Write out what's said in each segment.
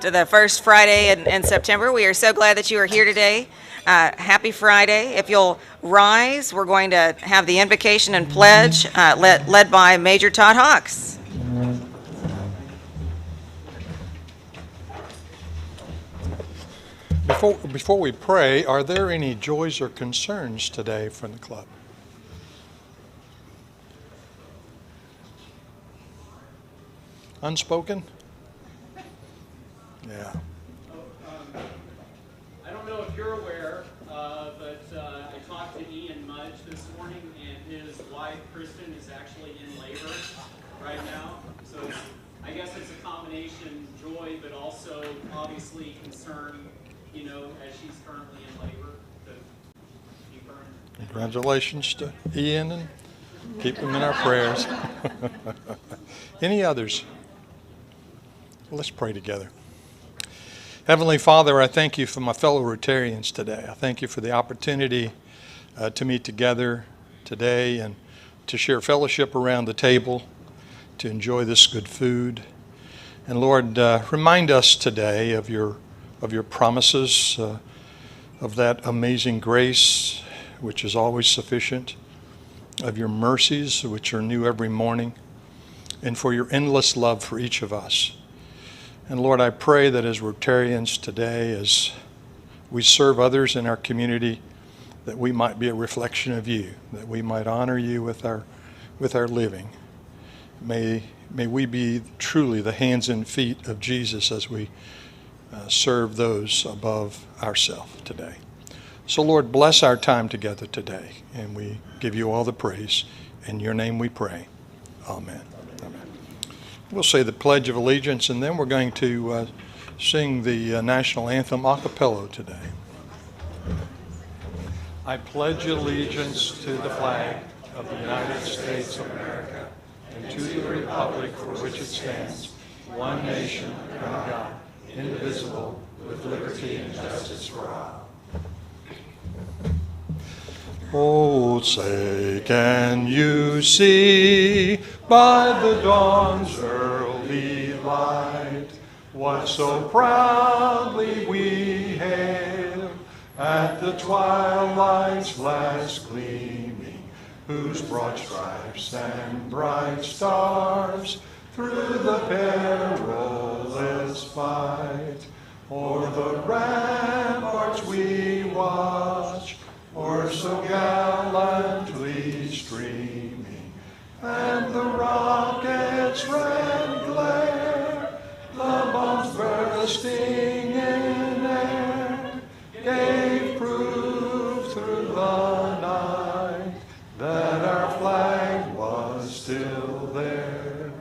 to the first Friday in September. We are so glad that you are here today. Happy Friday. If you'll rise, we're going to have the invocation and pledge led by Major Todd Hawks. Before we pray, are there any joys or concerns today from the club? Unspoken? Yeah. I don't know if you're aware, but I talked to MUDGE this morning, and his wife, Kristen, is actually in labor right now. So I guess it's a combination joy, but also obviously concern, you know, as she's currently in labor. To keep her in. Congratulations to Ian, and keep him in our prayers. Any others? Let's pray together. Heavenly Father, I thank you for my fellow Rotarians today. I thank you for the opportunity to meet together today and to share fellowship around the table, to enjoy this good food. And Lord, remind us today of your promises, of that amazing grace, which is always sufficient, of your mercies, which are new every morning, and for your endless love for each of us. And Lord, I pray that as Rotarians today, as we serve others in our community, that we might be a reflection of you, that we might honor you with our living. May we be truly the hands and feet of Jesus as we serve those above ourselves today. So Lord, bless our time together today, and we give you all the praise. In your name we pray. Amen. We'll say the Pledge of Allegiance, and then we're going to sing the National Anthem a cappella today. I pledge allegiance to the flag of the United States of America and to the republic for which it stands, one nation, under God, indivisible, with liberty and justice for all. Oh, say, can you see by the dawn's early light what so proudly we hailed at the twilight's last gleaming, whose broad stripes and bright stars through the perilous fight o'er the ramparts we watch, or so gallantly streaming, and the rocket's red glare, the bombs bursting in air, gave proof through the night that our flag was still there.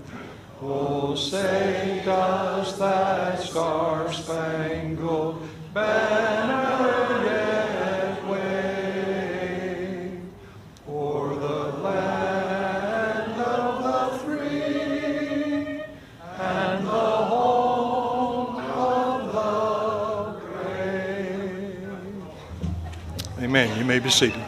Oh, say, does that star-spangled banner yet wave o'er the land of the free and the home of the brave? Amen. You may be seated.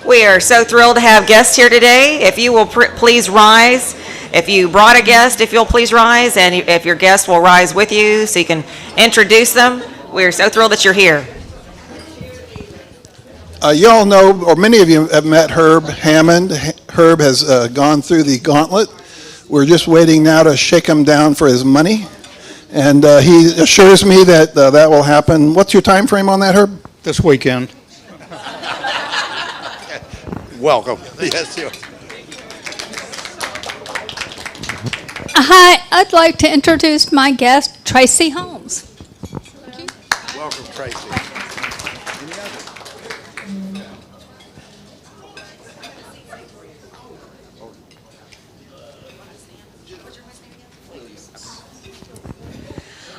We are so thrilled to have guests here today. If you will please rise. If you brought a guest, if you'll please rise, and if your guest will rise with you so you can introduce them. We are so thrilled that you're here. You all know, or many of you have met Herb Hammond. Herb has gone through the gauntlet. We're just waiting now to shake him down for his money. And he assures me that that will happen. What's your time frame on that, Herb? This weekend. Welcome. Yes, you. Hi, I'd like to introduce my guest, Tracy Holmes. Thank you. Welcome, Tracy.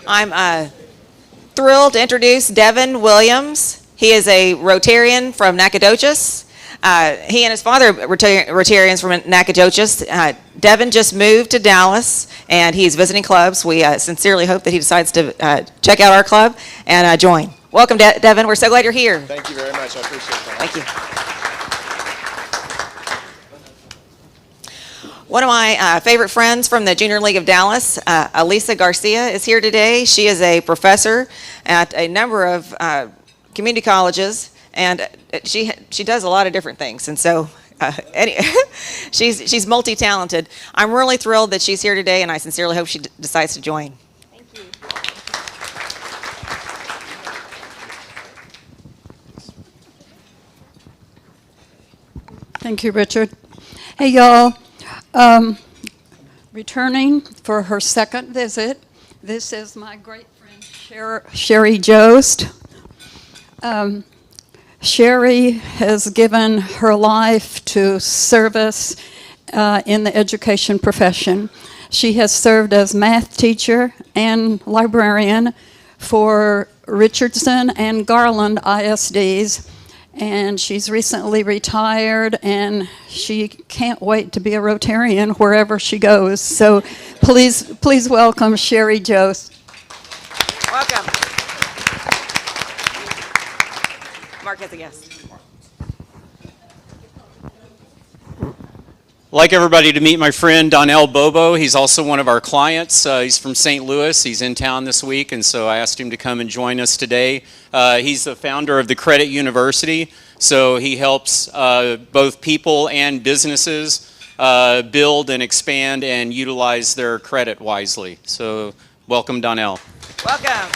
I'm thrilled to introduce Devon Williams. He is a Rotarian from Nacogdoches. He and his father were Rotarians from Nacogdoches. Devon just moved to Dallas, and he's visiting clubs. We sincerely hope that he decides to check out our club and join. Welcome, Devon. We're so glad you're here. Thank you very much. I appreciate that. Thank you. One of my favorite friends from the Junior League of Dallas, Elisa Garcia, is here today. She is a professor at a number of community colleges, and she does a lot of different things. And so she's multi-talented. I'm really thrilled that she's here today, and I sincerely hope she decides to join. Thank you. Thank you, Richard. Hey, y'all. Returning for her second visit, this is my great friend Sherry Jost. Sherry has given her life to service in the education profession. She has served as math teacher and librarian for Richardson and Garland ISDs, and she's recently retired, and she can't wait to be a Rotarian wherever she goes. So please welcome Sherry Jost. Welcome. Mark has a guest. I'd like everybody to meet my friend Donnell Bobo. He's also one of our clients. He's from St. Louis. He's in town this week, and so I asked him to come and join us today. He's the founder of the Credit University, so he helps both people and businesses build and expand and utilize their credit wisely. So welcome, Donnell. Welcome.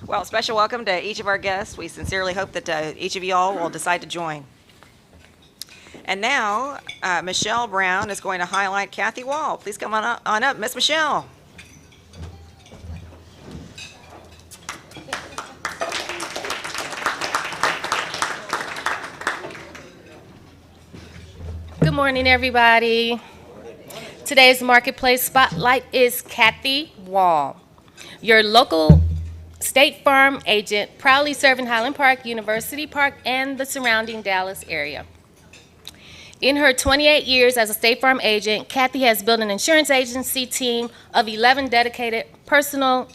Well, special welcome to each of our guests. We sincerely hope that each of you all will decide to join. And now, Michelle Brown is going to highlight Kathy Wahl. Please come on up, Miss Michelle. Good morning, everybody. Today's Marketplace Spotlight is Kathy Wahl, your local State Farm agent, proudly serving Highland Park, University Park, and the surrounding Dallas area. In her 28 years as a State Farm agent, Kathy has built an insurance agency team of 11 dedicated personable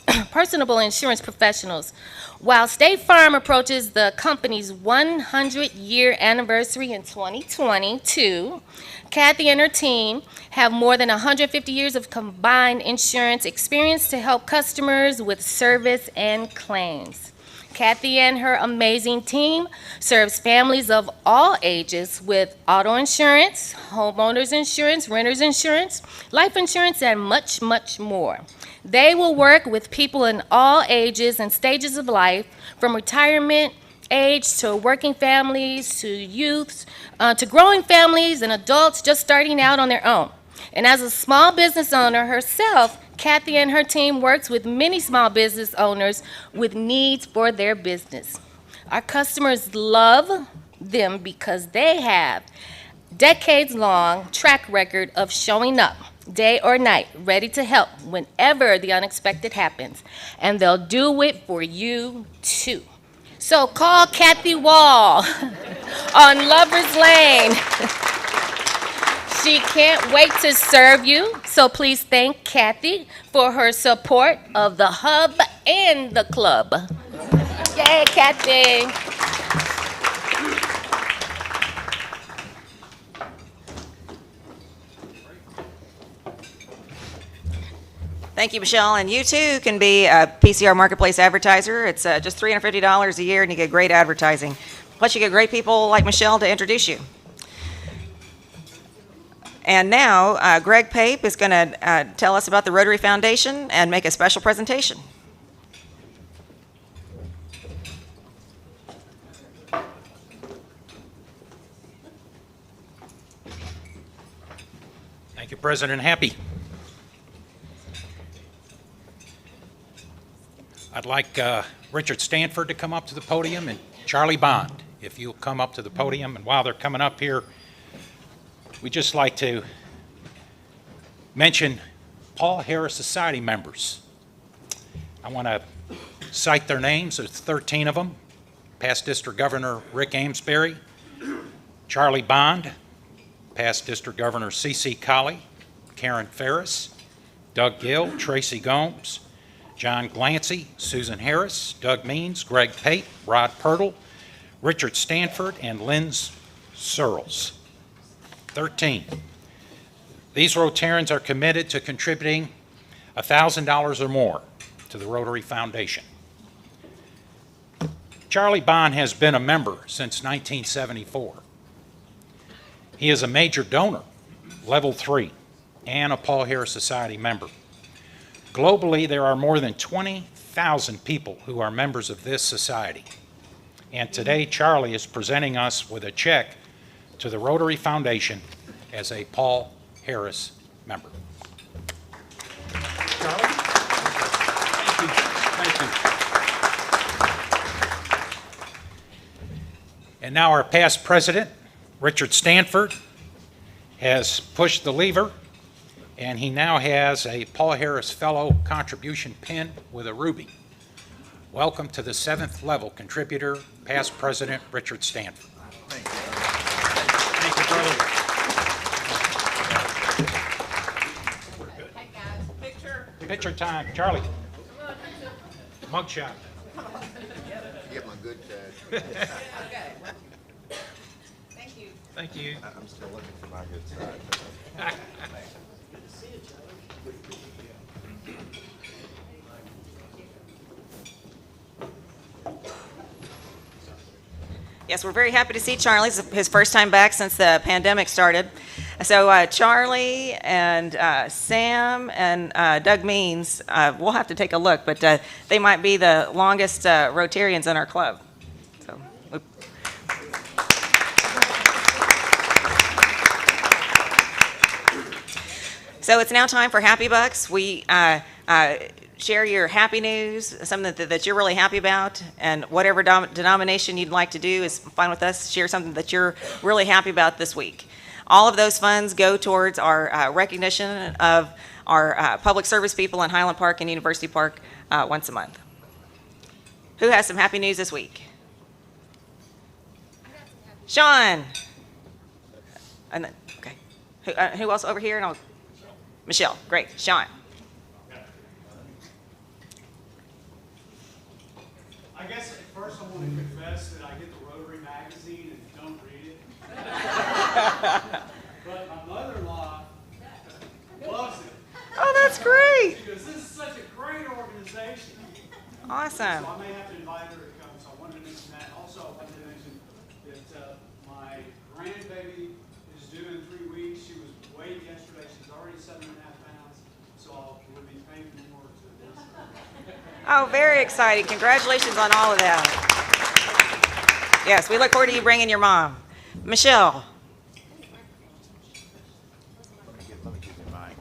insurance professionals. While State Farm approaches the company's 100-year anniversary in 2022, Kathy and her team have more than 150 years of combined insurance experience to help customers with service and claims. Kathy and her amazing team serves families of all ages with auto insurance, homeowners insurance, renters insurance, life insurance, and much, much more. They will work with people in all ages and stages of life, from retirement age to working families to youths, to growing families and adults just starting out on their own. And as a small business owner herself, Kathy and her team works with many small business owners with needs for their business. Our customers love them because they have decades-long track record of showing up day or night, ready to help whenever the unexpected happens. And they'll do it for you too. So call Kathy Wahl on Lover's Lane. She can't wait to serve you, so please thank Kathy for her support of the Hub and the Club. Yay, Kathy. Thank you, Michelle. And you too can be a PCR Marketplace advertiser. It's just $350 a year, and you get great advertising. Plus, you get great people like Michelle to introduce you. And now, Greg Pape is going to tell us about the Rotary Foundation and make a special presentation. Thank you, President Happy. I'd like Richard Stanford to come up to the podium, and Charlie Bond, if you'll come up to the podium. And while they're coming up here, we'd just like to mention Paul Harris Society members. I want to cite their names. There's 13 of them. past District Governor Rick Amesbury, Charlie Bond, past District Governor C.C. Colley, Karen Ferris, Doug Gill, Tracy Gomes, John Glancy, Susan Harris, Doug Means, Greg Pate, Rod Pirtle, Richard Stanford, and Lynn Searles. 13. These Rotarians are committed to contributing $1,000 or more to the Rotary Foundation. Charlie Bond has been a member since 1974. He is a major donor, level 3, and a Paul Harris Society member. Globally, there are more than 20,000 people who are members of this society. And today, Charlie is presenting us with a check to the Rotary Foundation as a Paul Harris member. Charlie? Thank you. Thank you. And now our past president, Richard Stanford, has pushed the lever, and he now has a Paul Harris Fellow contribution pin with a ruby. Welcome to the 7th level contributor, past president Richard Stanford. Thank you. Thank you, brother. We're good. Hey guys, picture. Picture time, Charlie. Mug shot. Get my good side. Okay. Thank you. Thank you. I'm still looking for my good side. Yes, we're very happy to see Charlie. It's his first time back since the pandemic started. So Charlie and Sam and Doug Means, we'll have to take a look, but they might be the longest Rotarians in our club. So, so it's now time for Happy Bucks. We share your happy news, something that you're really happy about, and whatever denomination you'd like to do is fine with us. Share something that you're really happy about this week. All of those funds go towards our recognition of our public service people in Highland Park and University Park once a month. Who has some happy news this week? Sean. And then, okay. Who else over here? And Michelle. Great. Sean. I guess at first I want to confess that I get the Rotary magazine and don't read it. But my mother-in-law loves it. Oh, that's great. She goes, this is such a great organization. Awesome. So I may have to invite her to come, so I wanted to mention that. Also, I wanted to mention that my grandbaby is due in 3 weeks. She was weighed yesterday. She's already 7.5 pounds, so we'll be paying more to this. Oh, very exciting. Congratulations on all of that. Yes, we look forward to you bringing your mom. Michelle. Let me give you a mic.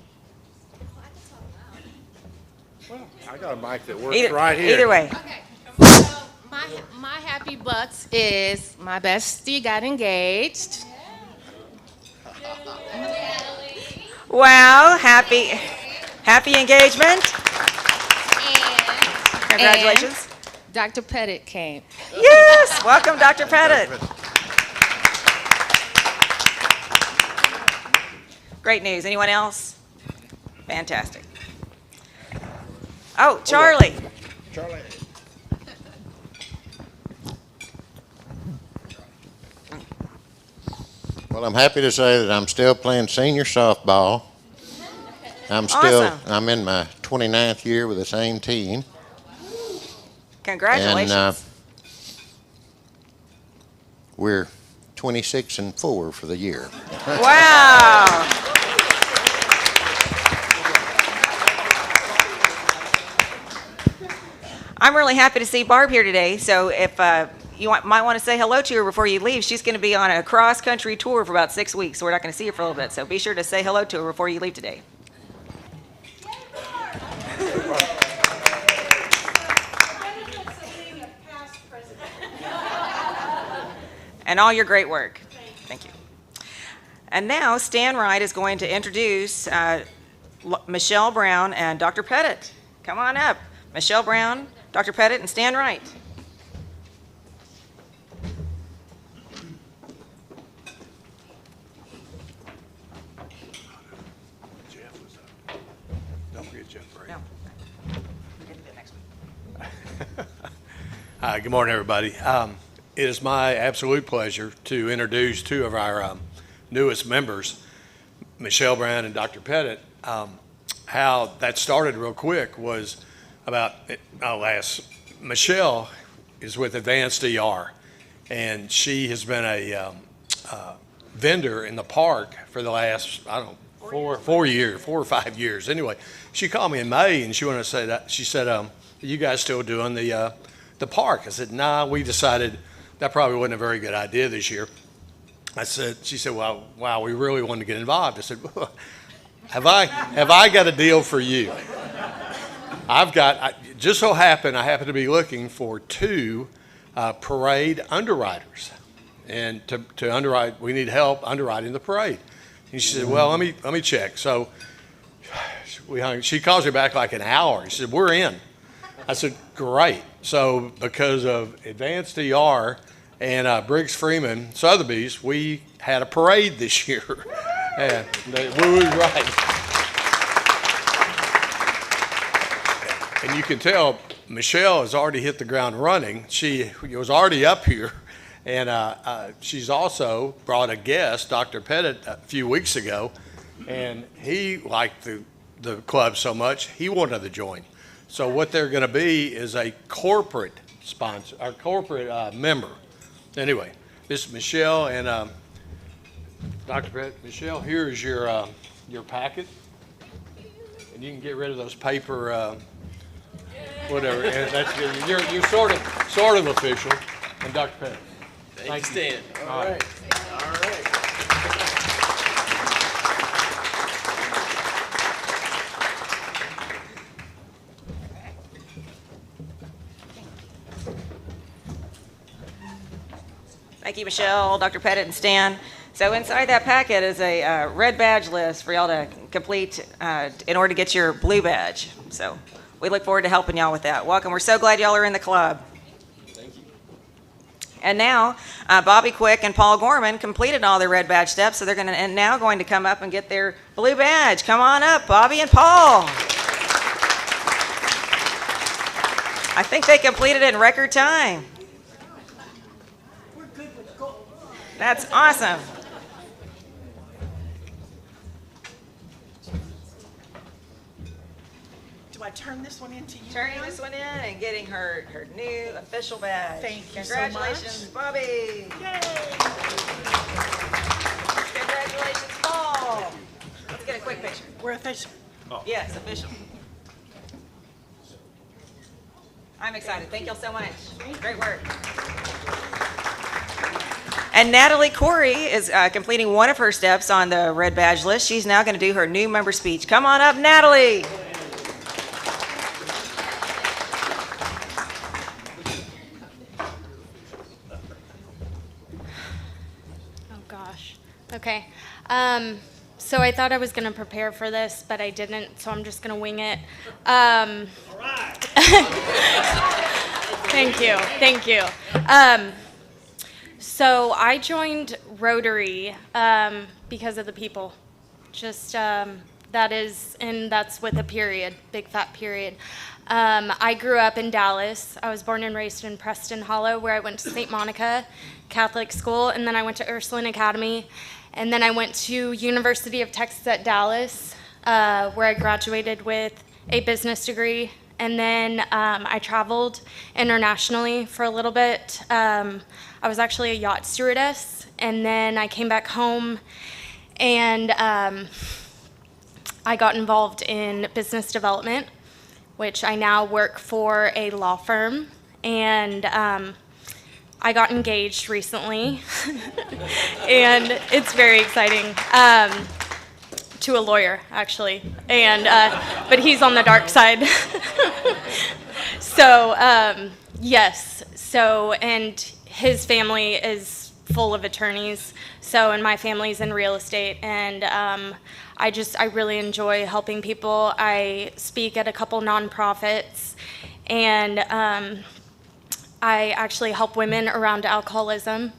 Well, I got a mic that works Either, right here. either way. Okay, so my happy bucks is my bestie got engaged. Wow, happy engagement. Congratulations. And Dr. Pettit came. Yes, welcome, Dr. Pettit. Great news. Anyone else? Fantastic. Oh, Charlie. Charlie. Well, I'm happy to say that I'm still playing senior softball. Awesome. I'm in my 29th year with the same team. Congratulations. And we're 26-4 for the year. Wow. I'm really happy to see Barb here today. So if you might want to say hello to her before you leave, she's going to be on a cross-country tour for about 6 weeks, so we're not going to see her for a little bit. So be sure to say hello to her before you leave today. And all your great work. Thank you. And now Stan Wright is going to introduce Michelle Brown and Dr. Pettit. Come on up. Michelle Brown, Dr. Pettit, and Stan Wright. Hi, good morning, everybody. It is my absolute pleasure to introduce two of our newest members, Michelle Brown and Dr. Pettit. How that started real quick was about Michelle is with Advanced ER, and she has been a vendor in the park for the last, I don't know, 4 or 5 years. Anyway, she called me in May and she wanted to say that, she said, are you guys still doing the park? I said, nah, we decided that probably wasn't a very good idea this year. She said, well, wow, we really wanted to get involved. I said, well, have I got a deal for you? Just so happened, I happen to be looking for 2 parade underwriters. And to underwrite, we need help underwriting the parade. And she said, well, let me check. So she calls me back like an hour. She said, we're in. I said, great. So because of Advanced ER and Briggs Freeman Sotheby's, we had a parade this year. And we was right. And you can tell Michelle has already hit the ground running. She was already up here. And she's also brought a guest, Dr. Pettit, a few weeks ago. And he liked the club so much, he wanted to join. So what they're going to be is a corporate sponsor, or corporate member. Anyway, this is Michelle and Dr. Pettit. Michelle, here is your packet, and you can get rid of those paper, whatever. And that's good. You're sort of official. And Dr. Pettit. Thank you, Stan. All right. All right. Thank you, Michelle, Dr. Pettit, and Stan. So inside that packet is a red badge list for y'all to complete in order to get your blue badge. So we look forward to helping y'all with that. Welcome. We're so glad y'all are in the club. Thank you. And now, Bobbie Quick and Paul Gorman completed all their red badge steps, so they're now going to come up and get their blue badge. Come on up, Bobbie and Paul. I think they completed it in record time. That's awesome. Do I turn this one into you? Turning this one in and getting her new official badge. Thank you Congratulations, so much. Bobbie. Yay! Congratulations, Paul. Let's get a quick picture. We're official. Yes, official. I'm excited. Thank y'all so much. Great work. And Natalie Corey is completing one of her steps on the red badge list. She's now going to do her new member speech. Come on up, Natalie. Oh gosh. Okay. So I thought I was going to prepare for this, but I didn't, so I'm just going to wing it. All right. Thank you. Thank you. So I joined Rotary because of the people. Just that's with a period, big fat period. I grew up in Dallas. I was born and raised in Preston Hollow, where I went to St. Monica Catholic School, and then I went to Ursuline Academy, and then I went to University of Texas at Dallas, where I graduated with a business degree. And then I traveled internationally for a little bit. I was actually a yacht stewardess, and then I came back home, and I got involved in business development, which I now work for a law firm, and I got engaged recently, and it's very exciting. To a lawyer, actually, and but he's on the dark side. So yes, so and his family is full of attorneys. So and my family's in real estate, and I really enjoy helping people. I speak at a couple nonprofits, and I actually help women around alcoholism,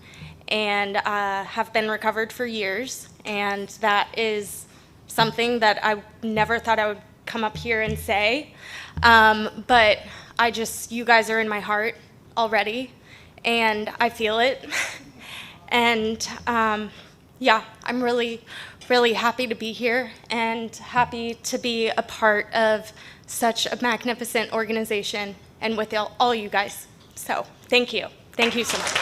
and have been recovered for years, and that is something that I never thought I would come up here and say, but you guys are in my heart. already, and I feel it. And yeah, I'm really, really happy to be here and happy to be a part of such a magnificent organization and with all you guys. So thank you. Thank you so much.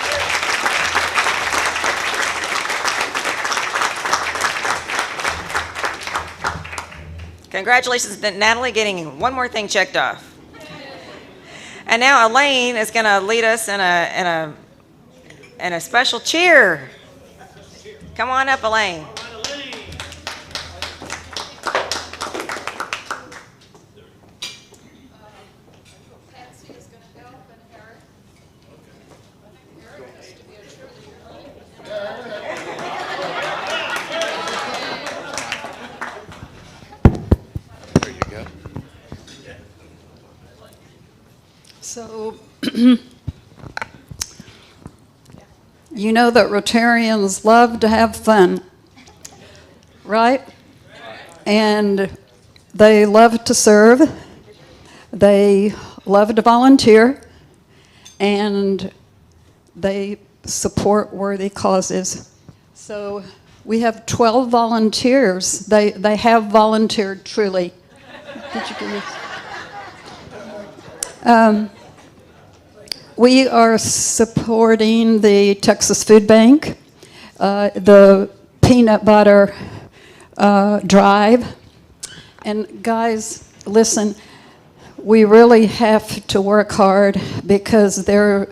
Congratulations to Natalie getting one more thing checked off. And now Elaine is going to lead us in a special cheer. Come on up, Elaine. So, you know that Rotarians love to have fun, right? And they love to serve, they love to volunteer, and they support worthy causes. So we have 12 volunteers. They have volunteered truly. Did you give me? We are supporting the Texas Food Bank, the peanut butter drive. And guys, listen, we really have to work hard because their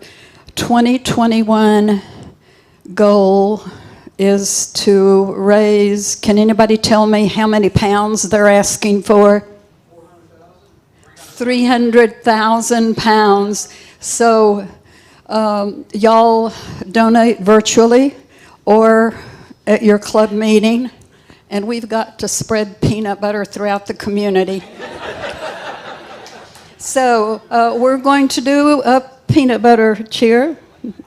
2021 goal is to raise, can anybody tell me how many pounds they're asking for? 300,000 pounds. So y'all donate virtually or at your club meeting, and we've got to spread peanut butter throughout the community. So we're going to do a peanut butter cheer.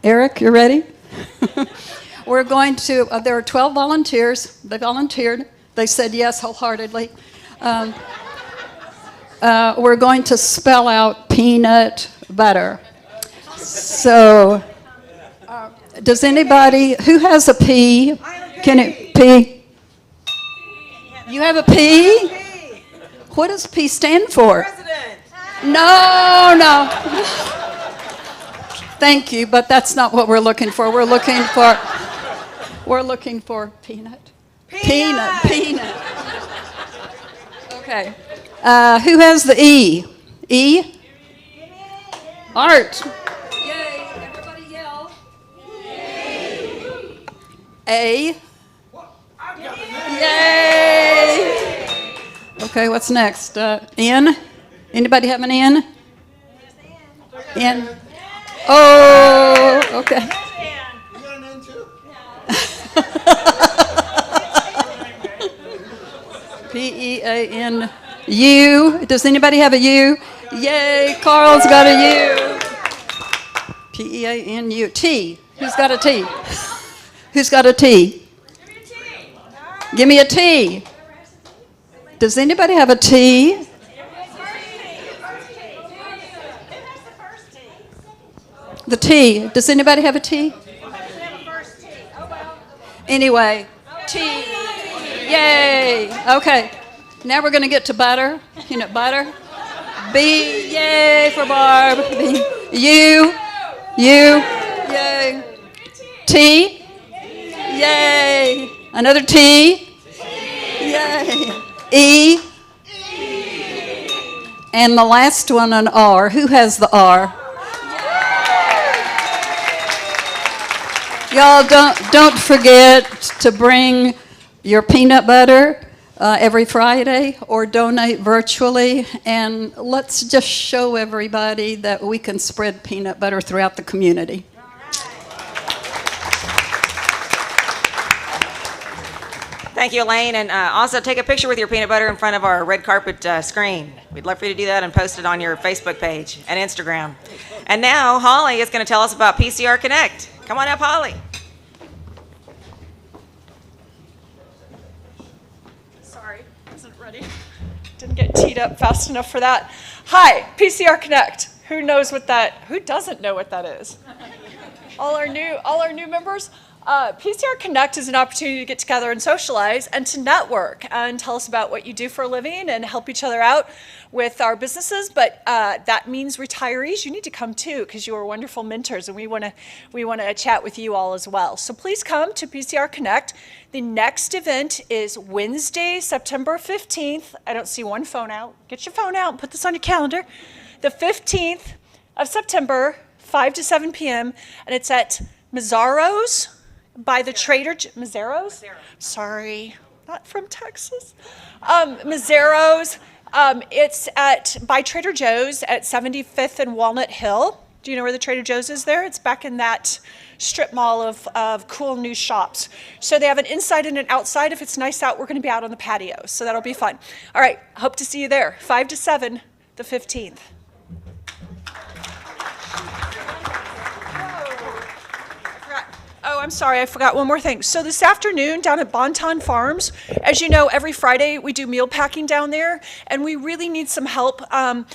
Eric, you ready? We're going to, there are 12 volunteers. They volunteered. They said yes wholeheartedly. We're going to spell out peanut butter. So, does anybody, who has a P? Can it, P? You have a P? What does P stand for? President. No. Thank you, but that's not what we're looking for. We're looking for peanut. Peanut. Okay. Who has the E? E? Art. Yay. Everybody yell. Yay. A. Yay. Okay, what's next? N? Anybody have an N? N. Oh, okay. P-E-A-N-U. Does anybody have a U? Yay, Carl's got a U. P-E-A-N-U. T. Who's got a T? Who's got a T? Give me a T. Does anybody have a T? The T. Does anybody have a T? Anyway, T. Yay. Okay. Now we're going to get to butter. Peanut butter. B. Yay for Barb. B. U. Yay. T. Yay. Another T. Yay. E. And the last one, an R. Who has the R? Y'all don't forget to bring your peanut butter every Friday or donate virtually, and let's just show everybody that we can spread peanut butter throughout the community. Thank you, Elaine, and also take a picture with your peanut butter in front of our red carpet screen. We'd love for you to do that and post it on your Facebook page and Instagram. And now Holly is going to tell us about PCR Connect. Come on up, Holly. Sorry, wasn't ready. Didn't get teed up fast enough for that. Hi, PCR Connect. Who knows what that, who doesn't know what that is? All our new members? PCR Connect is an opportunity to get together and socialize and to network and tell us about what you do for a living and help each other out with our businesses. But that means retirees, you need to come too, because you are wonderful mentors, and we want to chat with you all as well. So please come to PCR Connect. The next event is Wednesday, September 15th. I don't see one phone out. Get your phone out and put this on your calendar. The 15th of September, 5 to 7 p.m., and it's at Mazzaro's by the Trader Mazzaro's? Sorry, not from Texas. Mazzaro's. It's by Trader Joe's at 75th and Walnut Hill. Do you know where the Trader Joe's is there? It's back in that strip mall of cool new shops. So they have an inside and an outside. If it's nice out, we're going to be out on the patio. So that'll be fun. All right, hope to see you there. 5 to 7, the 15th. Oh, I'm sorry, I forgot one more thing. So this afternoon down at Bonton Farms, as you know, every Friday we do meal packing down there, and we really need some help. I'm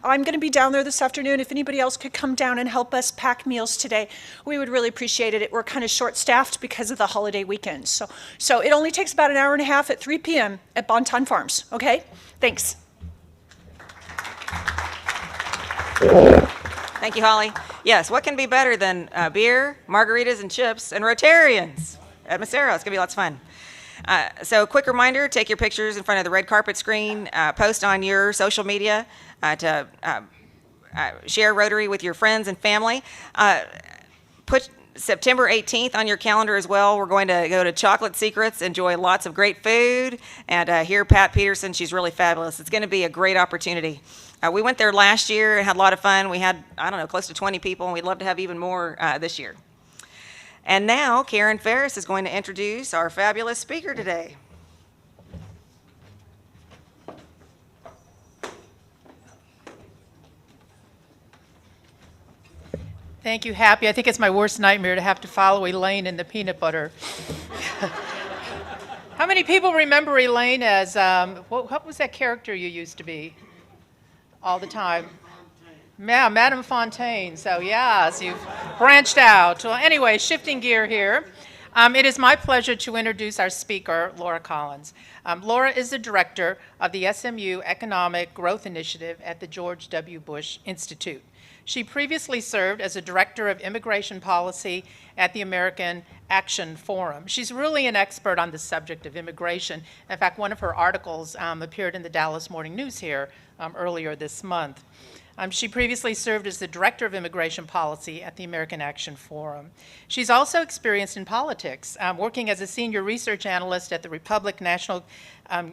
going to be down there this afternoon. If anybody else could come down and help us pack meals today, we would really appreciate it. We're kind of short-staffed because of the holiday weekend. So it only takes about an hour and a half at 3 p.m. at Bonton Farms, okay? Thanks. Thank you, Holly. Yes, what can be better than beer, margaritas, and chips, and Rotarians at Mazzaro's? It's going to be lots of fun. So quick reminder, take your pictures in front of the red carpet screen, post on your social media to share Rotary with your friends and family. Put September 18th on your calendar as well. We're going to go to Chocolate Secrets, enjoy lots of great food, and hear Pat Peterson. She's really fabulous. It's going to be a great opportunity. We went there last year and had a lot of fun. We had, I don't know, close to 20 people, and we'd love to have even more this year. And now Karen Ferris is going to introduce our fabulous speaker today. Thank you, Happy. I think it's my worst nightmare to have to follow Elaine in the peanut butter. How many people remember Elaine as, what was that character you used to be all the time? Yeah, Madame Fontaine. So yes, you've branched out. Well, anyway, shifting gear here. It is my pleasure to introduce our speaker, Laura Collins. Laura is the director of the SMU Economic Growth Initiative at the George W. Bush Institute. She previously served as a director of immigration policy at the American Action Forum. She's really an expert on the subject of immigration. In fact, one of her articles appeared in the Dallas Morning News here earlier this month. She previously served as the Director of Immigration Policy at the American Action Forum. She's also experienced in politics, working as a senior research analyst at the Republican National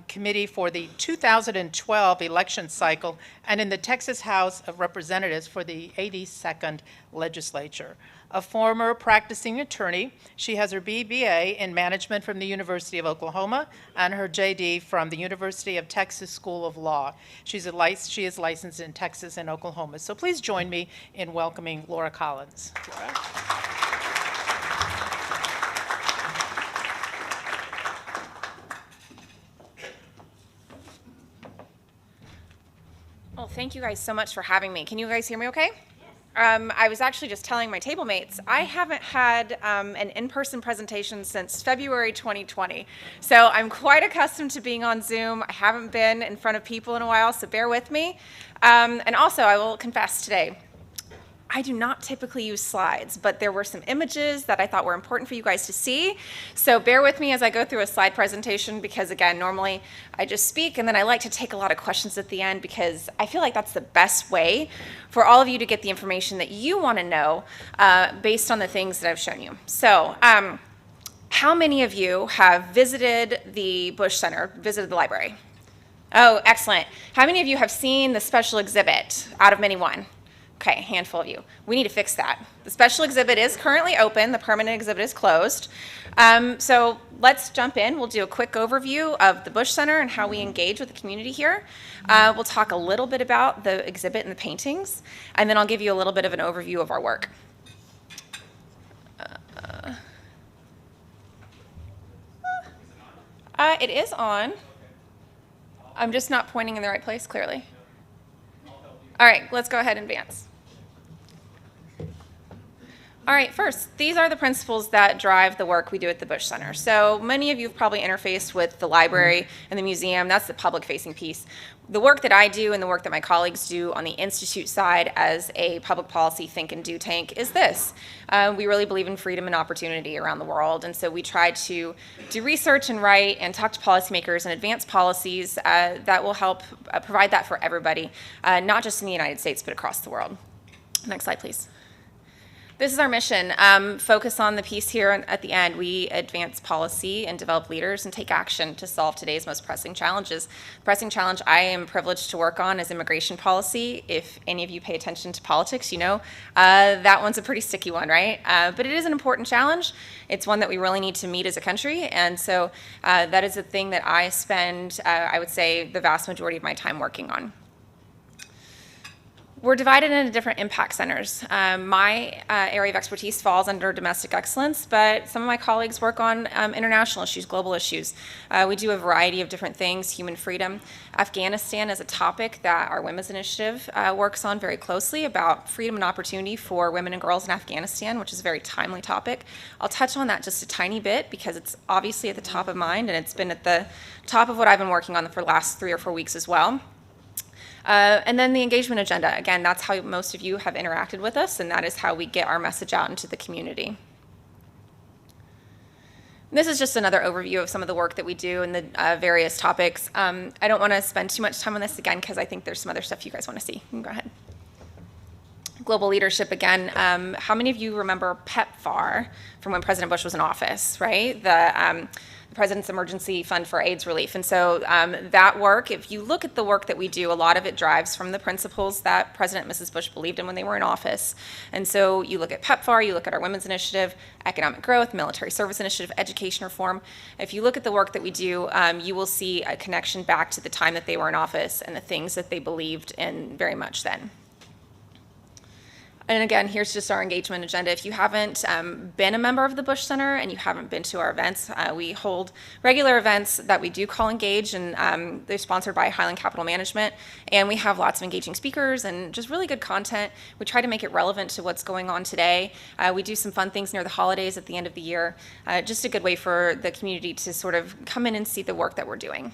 Committee for the 2012 election cycle and in the Texas House of Representatives for the 82nd Legislature. A former practicing attorney, she has her BBA in management from the University of Oklahoma and her JD from the University of Texas School of Law. She is licensed in Texas and Oklahoma. So please join me in welcoming Laura Collins. Laura. Well, thank you guys so much for having me. Can you guys hear me okay? I was actually just telling my table mates, I haven't had an in-person presentation since February 2020. So I'm quite accustomed to being on Zoom. I haven't been in front of people in a while, so bear with me. And also, I will confess today, I do not typically use slides, but there were some images that I thought were important for you guys to see. So bear with me as I go through a slide presentation because, again, normally I just speak and then I like to take a lot of questions at the end because I feel like that's the best way for all of you to get the information that you want to know based on the things that I've shown you. So how many of you have visited the Bush Center, visited the library? Oh, excellent. How many of you have seen the special exhibit out of many one? Okay, a handful of you. We need to fix that. The special exhibit is currently open. The permanent exhibit is closed. So let's jump in. We'll do a quick overview of the Bush Center and how we engage with the community here. We'll talk a little bit about the exhibit and the paintings, and then I'll give you a little bit of an overview of our work. It is on. I'm just not pointing in the right place, clearly. All right, let's go ahead and advance. All right, first, these are the principles that drive the work we do at the Bush Center. So many of you have probably interfaced with the library and the museum. That's the public-facing piece. The work that I do and the work that my colleagues do on the institute side as a public policy think and do tank is this. We really believe in freedom and opportunity around the world, and so we try to do research and write and talk to policymakers and advance policies that will help provide that for everybody, not just in the United States, but across the world. Next slide, please. This is our mission. Focus on the piece here at the end. We advance policy and develop leaders and take action to solve today's most pressing challenges. The pressing challenge I am privileged to work on is immigration policy. If any of you pay attention to politics, you know that one's a pretty sticky one, right? But it is an important challenge. It's one that we really need to meet as a country, and so that is a thing that I spend, I would say, the vast majority of my time working on. We're divided into different impact centers. My area of expertise falls under domestic excellence, but some of my colleagues work on international issues, global issues. We do a variety of different things, human freedom. Afghanistan is a topic that our Women's Initiative works on very closely, about freedom and opportunity for women and girls in Afghanistan, which is a very timely topic. I'll touch on that just a tiny bit because it's obviously at the top of mind, and it's been at the top of what I've been working on for the last 3 or 4 weeks as well. And then the engagement agenda. Again, that's how most of you have interacted with us, and that is how we get our message out into the community. This is just another overview of some of the work that we do and the various topics. I don't want to spend too much time on this again because I think there's some other stuff you guys want to see. You can go ahead. Global leadership again. How many of you remember PEPFAR from when President Bush was in office, right? The President's Emergency Fund for AIDS Relief. And so that work, if you look at the work that we do, a lot of it drives from the principles that President and Mrs. Bush believed in when they were in office. And so you look at PEPFAR, you look at our Women's Initiative, economic growth, military service initiative, education reform. If you look at the work that we do, you will see a connection back to the time that they were in office and the things that they believed in very much then. And again, here's just our engagement agenda. If you haven't been a member of the Bush Center and you haven't been to our events, we hold regular events that we do call Engage, and they're sponsored by Highland Capital Management. And we have lots of engaging speakers and just really good content. We try to make it relevant to what's going on today. We do some fun things near the holidays at the end of the year. Just a good way for the community to sort of come in and see the work that we're doing.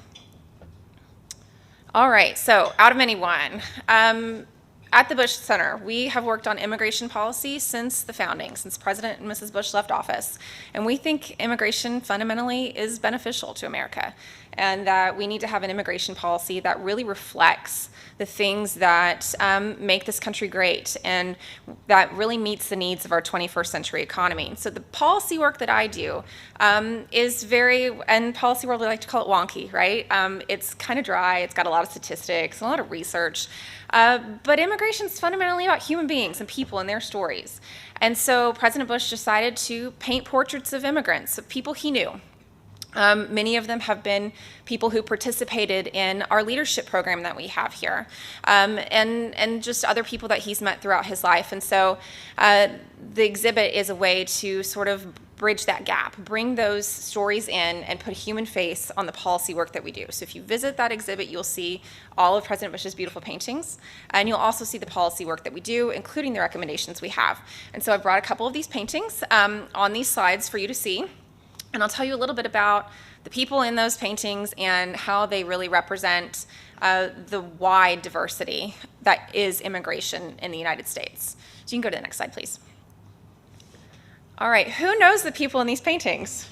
All right, so out of many one. At the Bush Center, we have worked on immigration policy since the founding, since President and Mrs. Bush left office. And we think immigration fundamentally is beneficial to America, and that we need to have an immigration policy that really reflects the things that make this country great and that really meets the needs of our 21st century economy. So the policy work that I do is very, and policy world we like to call it wonky, right? It's kind of dry, it's got a lot of statistics, a lot of research. But immigration is fundamentally about human beings and people and their stories. And so President Bush decided to paint portraits of immigrants, of people he knew. Many of them have been people who participated in our leadership program that we have here, and just other people that he's met throughout his life. And so the exhibit is a way to sort of bridge that gap, bring those stories in and put a human face on the policy work that we do. So if you visit that exhibit, you'll see all of President Bush's beautiful paintings, and you'll also see the policy work that we do, including the recommendations we have. And so I brought a couple of these paintings on these slides for you to see. And I'll tell you a little bit about the people in those paintings and how they really represent the wide diversity that is immigration in the United States. So you can go to the next slide, please. All right, who knows the people in these paintings,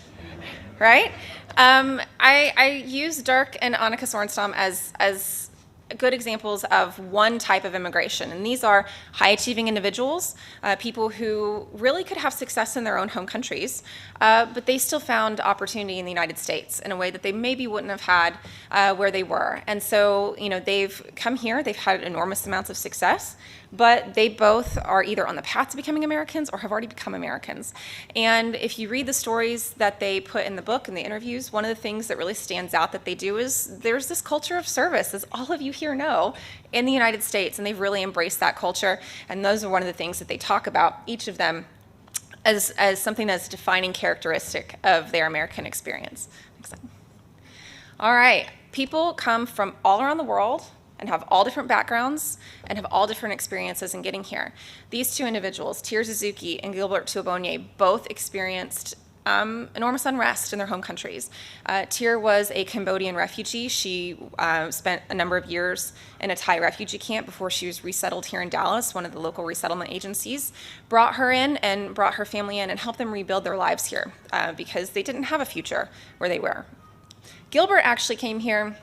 right? I use Dirk and Annika Sorenstam as good examples of one type of immigration, and these are high-achieving individuals, people who really could have success in their own home countries, but they still found opportunity in the United States in a way that they maybe wouldn't have had where they were. And so, you know, they've come here, they've had enormous amounts of success, but they both are either on the path to becoming Americans or have already become Americans. And if you read the stories that they put in the book and the interviews, one of the things that really stands out that they do is there's this culture of service, as all of you here know, in the United States, and they've really embraced that culture. And those are one of the things that they talk about, each of them, as something that's a defining characteristic of their American experience. Next slide. All right, people come from all around the world, and have all different backgrounds and have all different experiences in getting here. These two individuals, Tier Suzuki and Gilbert Tuabonye, both experienced enormous unrest in their home countries. Tier was a Cambodian refugee. She spent a number of years in a Thai refugee camp before she was resettled here in Dallas. One of the local resettlement agencies brought her in and brought her family in and helped them rebuild their lives here because they didn't have a future where they were. Gilbert actually came here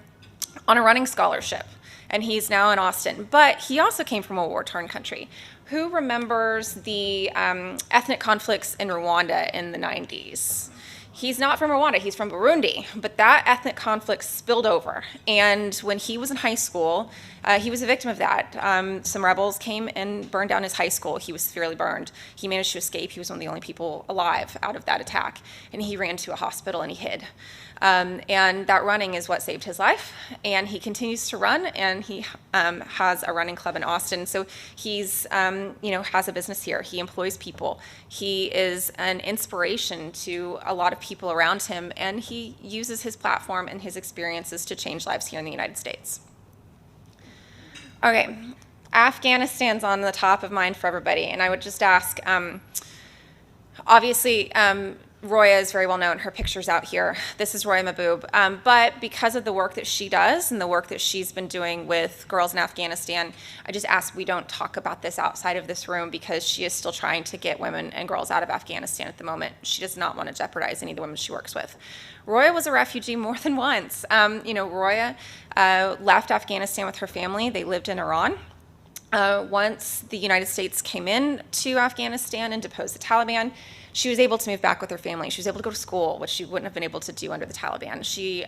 on a running scholarship, and he's now in Austin, but he also came from a war-torn country. Who remembers the ethnic conflicts in Rwanda in the 90s? He's not from Rwanda, he's from Burundi, but that ethnic conflict spilled over. And when he was in high school, he was a victim of that. Some rebels came and burned down his high school. He was severely burned. He managed to escape. He was one of the only people alive out of that attack. And he ran to a hospital and he hid. And that running is what saved his life. And he continues to run, and he has a running club in Austin. So he's, has a business here. He employs people. He is an inspiration to a lot of people around him, and he uses his platform and his experiences to change lives here in the United States. Okay, Afghanistan's on the top of mind for everybody, and I would just ask, obviously, Roya is very well known. Her picture's out here. This is Roya Mahboob. But because of the work that she does and the work that she's been doing with girls in Afghanistan, I just ask we don't talk about this outside of this room because she is still trying to get women and girls out of Afghanistan at the moment. She does not want to jeopardize any of the women she works with. Roya was a refugee more than once. Roya left Afghanistan with her family. They lived in Iran. Once the United States came in to Afghanistan and deposed the Taliban, she was able to move back with her family. She was able to go to school, which she wouldn't have been able to do under the Taliban. She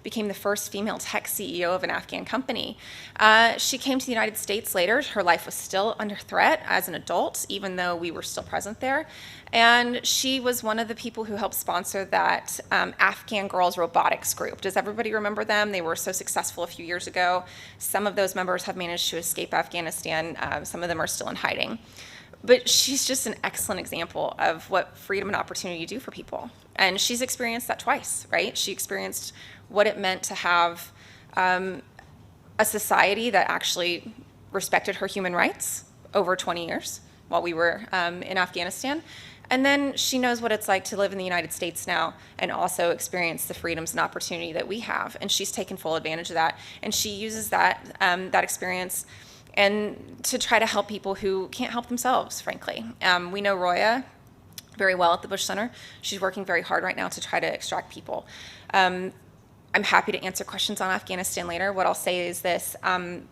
became the first female tech CEO of an Afghan company. She came to the United States later. Her life was still under threat as an adult, even though we were still present there. And she was one of the people who helped sponsor that Afghan Girls Robotics Group. Does everybody remember them? They were so successful a few years ago. Some of those members have managed to escape Afghanistan. Some of them are still in hiding. But she's just an excellent example of what freedom and opportunity do for people. And she's experienced that twice, right? She experienced what it meant to have a society that actually respected her human rights over 20 years while we were in Afghanistan. And then she knows what it's like to live in the United States now and also experience the freedoms and opportunity that we have. And she's taken full advantage of that. And she uses that, that experience and to try to help people who can't help themselves, frankly. We know Roya very well at the Bush Center. She's working very hard right now to try to extract people. I'm happy to answer questions on Afghanistan later. What I'll say is this,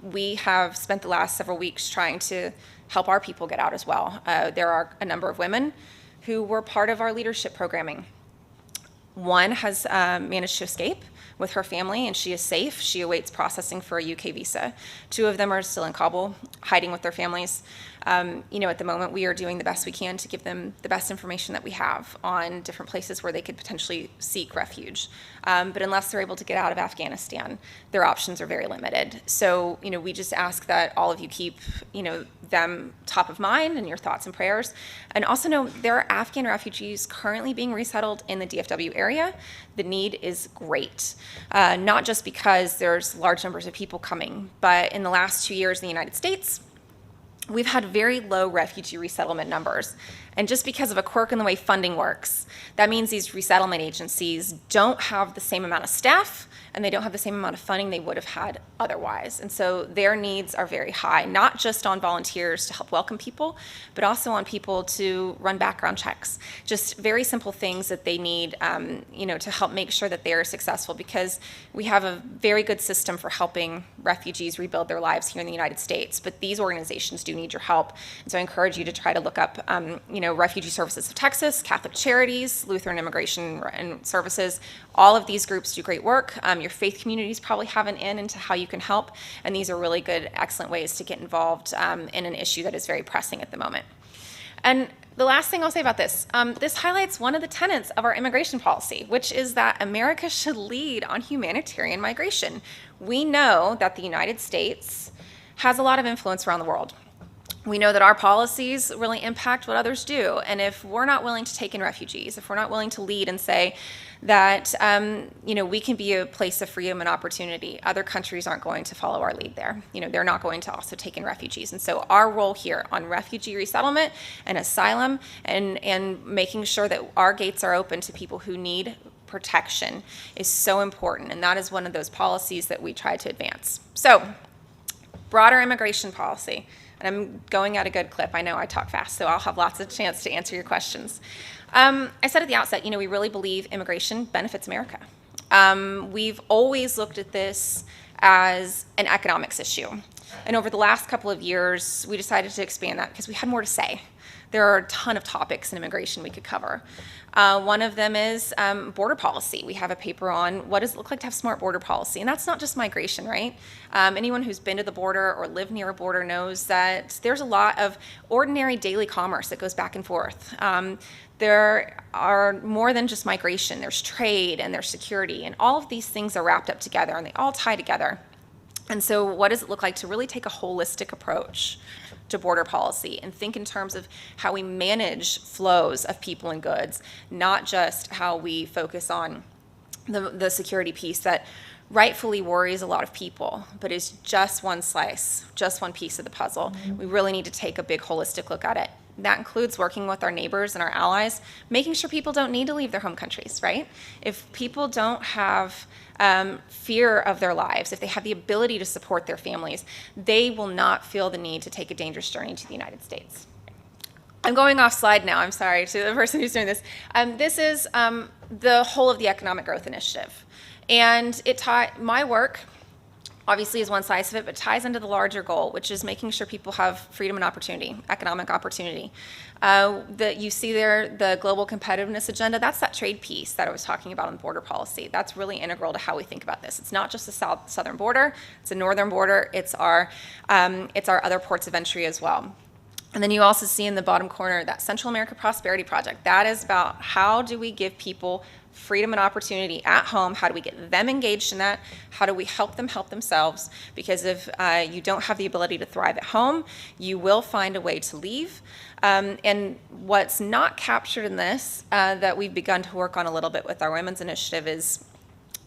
we have spent the last several weeks trying to help our people get out as well. There are a number of women who were part of our leadership programming. One has managed to escape with her family, and she is safe. She awaits processing for a UK visa. Two of them are still in Kabul, hiding with their families. At the moment, we are doing the best we can to give them the best information that we have on different places where they could potentially seek refuge. But unless they're able to get out of Afghanistan, their options are very limited. So, we just ask that all of you keep, them top of mind in your thoughts and prayers. And also know there are Afghan refugees currently being resettled in the DFW area. The need is great, not just because there's large numbers of people coming, but in the last 2 years in the United States, we've had very low refugee resettlement numbers. And just because of a quirk in the way funding works, that means these resettlement agencies don't have the same amount of staff and they don't have the same amount of funding they would have had otherwise. And so their needs are very high, not just on volunteers to help welcome people, but also on people to run background checks. Just very simple things that they need, to help make sure that they are successful, because we have a very good system for helping refugees rebuild their lives here in the United States, but these organizations do need your help. And so I encourage you to try to look up, Refugee Services of Texas, Catholic Charities, Lutheran Immigration and Services. All of these groups do great work. Your faith communities probably have an in into how you can help, and these are really good, excellent ways to get involved in an issue that is very pressing at the moment. And the last thing I'll say about this, this highlights one of the tenets of our immigration policy, which is that America should lead on humanitarian migration. We know that the United States has a lot of influence around the world. We know that our policies really impact what others do. And if we're not willing to take in refugees, if we're not willing to lead and say that, we can be a place of freedom and opportunity, other countries aren't going to follow our lead there. They're not going to also take in refugees. And so our role here on refugee resettlement and asylum and making sure that our gates are open to people who need protection is so important. And that is one of those policies that we try to advance. So, broader immigration policy. And I'm going at a good clip. I know I talk fast, so I'll have lots of chance to answer your questions. I said at the outset, we really believe immigration benefits America. We've always looked at this as an economics issue. And over the last couple of years, we decided to expand that because we had more to say. There are a ton of topics in immigration we could cover. One of them is border policy. We have a paper on what does it look like to have smart border policy. And that's not just migration, right? Anyone who's been to the border or lived near a border knows that there's a lot of ordinary daily commerce that goes back and forth. There are more than just migration. There's trade and there's security. And all of these things are wrapped up together and they all tie together. And so what does it look like to really take a holistic approach to border policy and think in terms of how we manage flows of people and goods, not just how we focus on the security piece that rightfully worries a lot of people, but is just one slice, just one piece of the puzzle. We really need to take a big holistic look at it. That includes working with our neighbors and our allies, making sure people don't need to leave their home countries, right? If people don't have fear of their lives, if they have the ability to support their families, they will not feel the need to take a dangerous journey to the United States. I'm going off slide now, I'm sorry to the person who's doing this. This is the whole of the Economic Growth Initiative. And my work obviously is one slice of it, but ties into the larger goal, which is making sure people have freedom and opportunity, economic opportunity. That you see there, the global competitiveness agenda, that's that trade piece that I was talking about on border policy. That's really integral to how we think about this. It's not just the southern border, it's a northern border, it's our other ports of entry as well. And then you also see in the bottom corner that Central America Prosperity Project. That is about how do we give people freedom and opportunity at home? How do we get them engaged in that? How do we help them help themselves? Because if you don't have the ability to thrive at home, you will find a way to leave. And what's not captured in this that we've begun to work on a little bit with our women's initiative is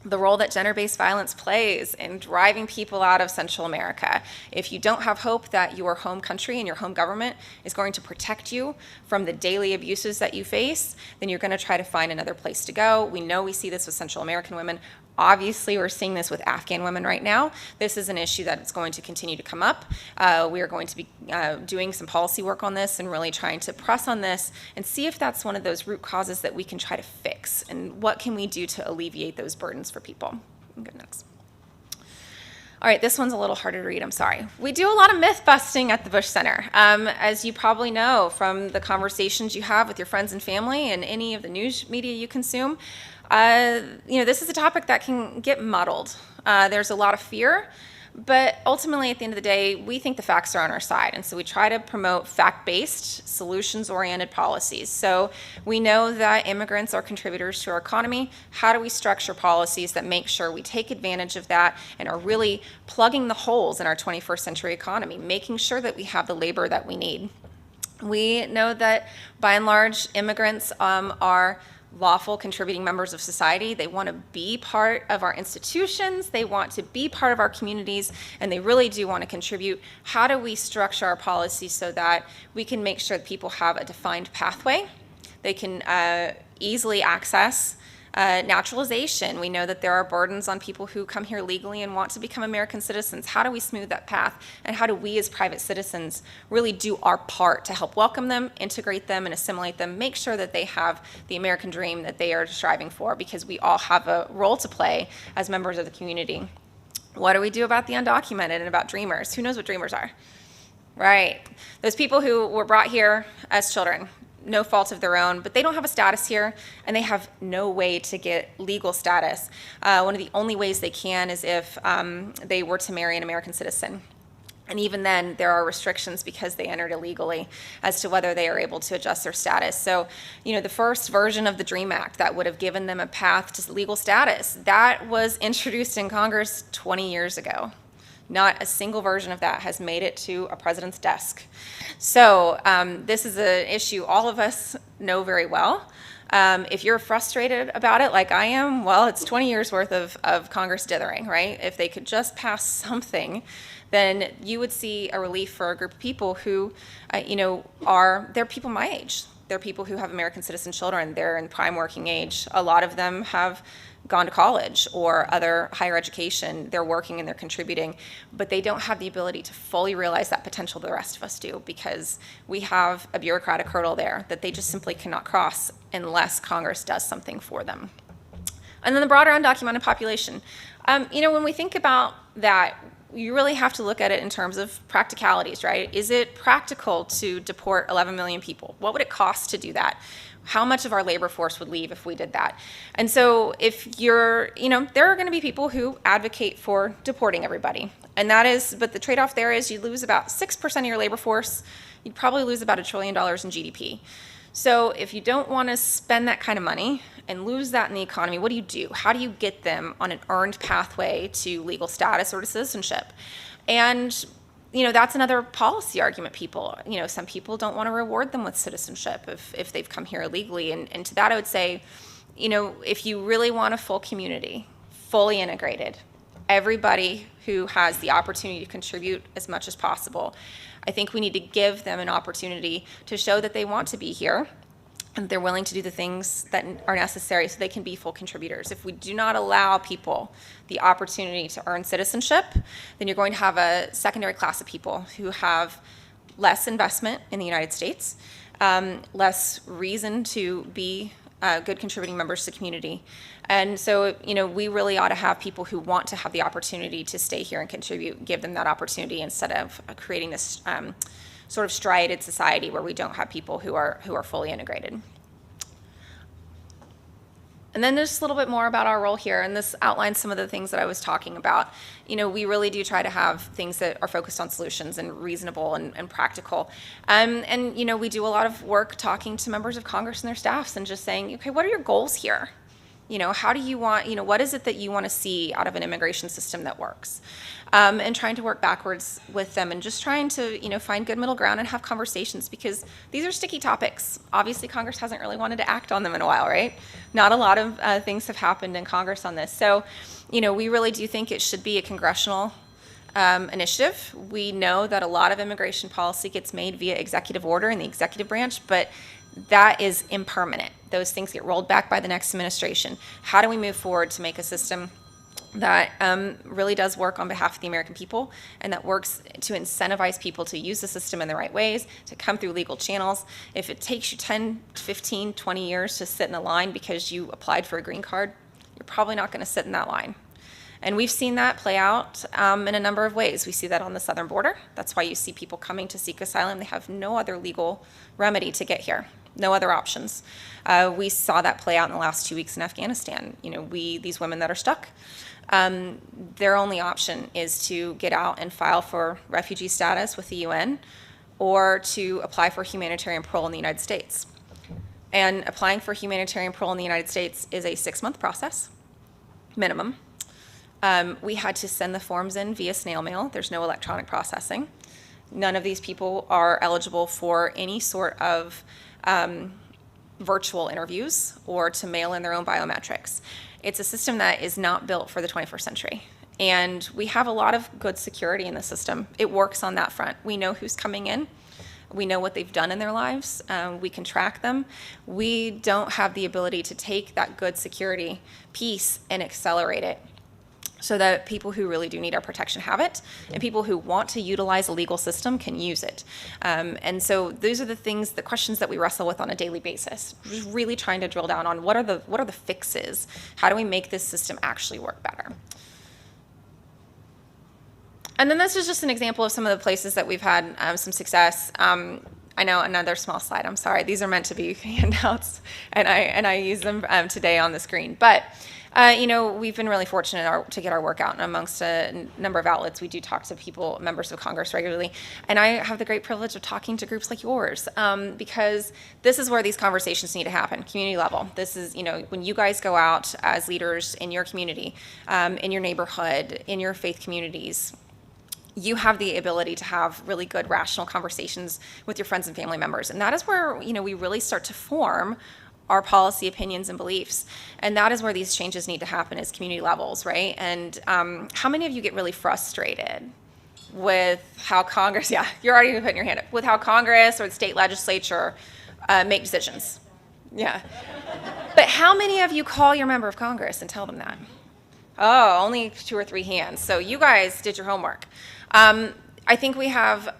the role that gender-based violence plays in driving people out of Central America. If you don't have hope that your home country and your home government is going to protect you from the daily abuses that you face, then you're going to try to find another place to go. We know we see this with Central American women. Obviously, we're seeing this with Afghan women right now. This is an issue that is going to continue to come up. We are going to be doing some policy work on this and really trying to press on this and see if that's one of those root causes that we can try to fix and what can we do to alleviate those burdens for people. Go next. All right, this one's a little harder to read, I'm sorry. We do a lot of myth busting at the Bush Center. As you probably know from the conversations you have with your friends and family and any of the news media you consume, this is a topic that can get muddled. There's a lot of fear, but ultimately at the end of the day, we think the facts are on our side. And so we try to promote fact-based, solutions-oriented policies. So we know that immigrants are contributors to our economy. How do we structure policies that make sure we take advantage of that and are really plugging the holes in our 21st century economy, making sure that we have the labor that we need? We know that by and large, immigrants are lawful contributing members of society. They want to be part of our institutions, they want to be part of our communities, and they really do want to contribute. How do we structure our policies so that we can make sure that people have a defined pathway? They can easily access naturalization. We know that there are burdens on people who come here legally and want to become American citizens. How do we smooth that path? And how do we as private citizens really do our part to help welcome them, integrate them, and assimilate them, make sure that they have the American dream that they are striving for, because we all have a role to play as members of the community. What do we do about the undocumented and about dreamers? Who knows what dreamers are? Right. Those people who were brought here as children, no fault of their own, but they don't have a status here and they have no way to get legal status. One of the only ways they can is if they were to marry an American citizen. And even then, there are restrictions because they entered illegally as to whether they are able to adjust their status. So, the first version of the DREAM Act that would have given them a path to legal status, that was introduced in Congress 20 years ago. Not a single version of that has made it to a president's desk. So this is an issue all of us know very well. If you're frustrated about it like I am, well, it's 20 years worth of Congress dithering, right? If they could just pass something, then you would see a relief for a group of people who, they're people my age. They're people who have American citizen children. They're in prime working age. A lot of them have gone to college or other higher education. They're working and they're contributing, but they don't have the ability to fully realize that potential the rest of us do, because we have a bureaucratic hurdle there that they just simply cannot cross unless Congress does something for them. And then the broader undocumented population. When we think about that, you really have to look at it in terms of practicalities, right? Is it practical to deport 11 million people? What would it cost to do that? How much of our labor force would leave if we did that? And so if there are going to be people who advocate for deporting everybody. And but the trade-off there is you lose about 6% of your labor force. You'd probably lose about $1 trillion in GDP. So if you don't want to spend that kind of money and lose that in the economy, what do? How do you get them on an earned pathway to legal status or to citizenship? And that's another policy argument some people don't want to reward them with citizenship if they've come here illegally. And to that I would say, if you really want a full community, fully integrated, everybody who has the opportunity to contribute as much as possible, I think we need to give them an opportunity to show that they want to be here and they're willing to do the things that are necessary so they can be full contributors. If we do not allow people the opportunity to earn citizenship, then you're going to have a secondary class of people who have less investment in the United States, less reason to be good contributing members to the community. And so, we really ought to have people who want to have the opportunity to stay here and contribute, give them that opportunity instead of creating this sort of striated society where we don't have people who are fully integrated. And then just a little bit more about our role here, and this outlines some of the things that I was talking about. We really do try to have things that are focused on solutions and reasonable and practical. And we do a lot of work talking to members of Congress and their staffs and just saying, okay, what are your goals here? How do you want, what is it that you want to see out of an immigration system that works? And trying to work backwards with them and just trying to, find good middle ground and have conversations, because these are sticky topics. Obviously, Congress hasn't really wanted to act on them in a while, right? Not a lot of things have happened in Congress on this. So, we really do think it should be a congressional initiative. We know that a lot of immigration policy gets made via executive order in the executive branch, but that is impermanent. Those things get rolled back by the next administration. How do we move forward to make a system that really does work on behalf of the American people and that works to incentivize people to use the system in the right ways, to come through legal channels? If it takes you 10, 15, 20 years to sit in a line because you applied for a green card, you're probably not going to sit in that line. And we've seen that play out in a number of ways. We see that on the southern border. That's why you see people coming to seek asylum. They have no other legal remedy to get here, no other options. We saw that play out in the last 2 weeks in Afghanistan. These women that are stuck, their only option is to get out and file for refugee status with the UN or to apply for humanitarian parole in the United States. And applying for humanitarian parole in the United States is a 6-month process, minimum. We had to send the forms in via snail mail. There's no electronic processing. None of these people are eligible for any sort of virtual interviews or to mail in their own biometrics. It's a system that is not built for the 21st century. And we have a lot of good security in the system. It works on that front. We know who's coming in. We know what they've done in their lives. We can track them. We don't have the ability to take that good security piece and accelerate it so that people who really do need our protection have it, and people who want to utilize a legal system can use it. And so those are the questions that we wrestle with on a daily basis, just really trying to drill down on what are the fixes? How do we make this system actually work better? And then this is just an example of some of the places that we've had some success. I know, another small slide, I'm sorry. These are meant to be handouts, and I use them today on the screen. But we've been really fortunate to get our work out, and amongst a number of outlets, we do talk to people, members of Congress regularly, and I have the great privilege of talking to groups like yours, because this is where these conversations need to happen, community level. This is, when you guys go out as leaders in your community, in your neighborhood, in your faith communities, you have the ability to have really good rational conversations with your friends and family members. And that is where, we really start to form our policy opinions and beliefs. And that is where these changes need to happen is community levels, right? And how many of you get really frustrated with how Congress, yeah, you're already putting your hand up, with how Congress or the state legislature make decisions? Yeah. But how many of you call your member of Congress and tell them that? Oh, only 2 or 3 hands. So you guys did your homework. I think we have,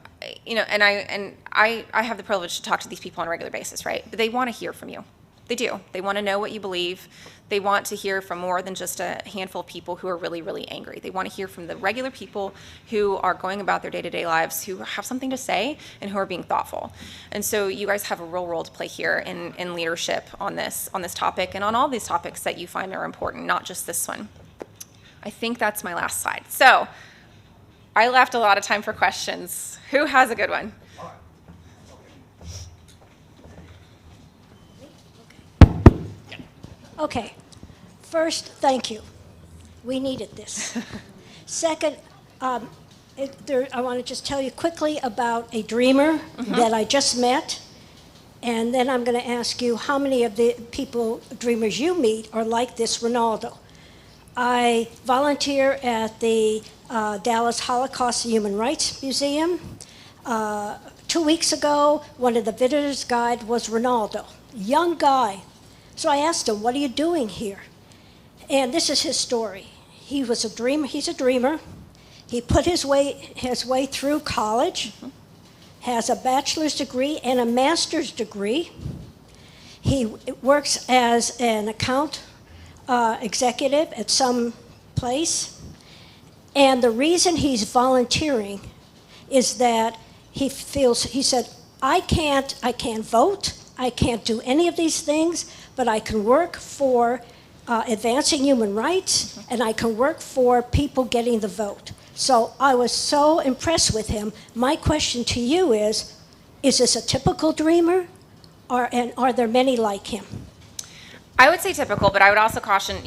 and I have the privilege to talk to these people on a regular basis, right? But they want to hear from you. They do. They want to know what you believe. They want to hear from more than just a handful of people who are really, really angry. They want to hear from the regular people who are going about their day-to-day lives, who have something to say, and who are being thoughtful. And so you guys have a real role to play here in leadership on this topic and on all these topics that you find are important, not just this one. I think that's my last slide. So I left a lot of time for questions. Who has a good one? Okay. First, thank you. We needed this. Second, I want to just tell you quickly about a dreamer that I just met. And then I'm going to ask you how many of the dreamers you meet are like this Ronaldo. I volunteer at the Dallas Holocaust and Human Rights Museum. 2 weeks ago, one of the visitors' guide was Ronaldo, young guy. So I asked him, what are you doing here? And this is his story. He was a dreamer. He's a dreamer. He put his way through college, has a bachelor's degree and a master's degree. He works as an account executive at some place. And the reason he's volunteering is that he said, I can't vote, I can't do any of these things, but I can work for advancing human rights, and I can work for people getting the vote. So I was so impressed with him. My question to you is this a typical dreamer, and are there many like him? I would say typical, but I would also caution,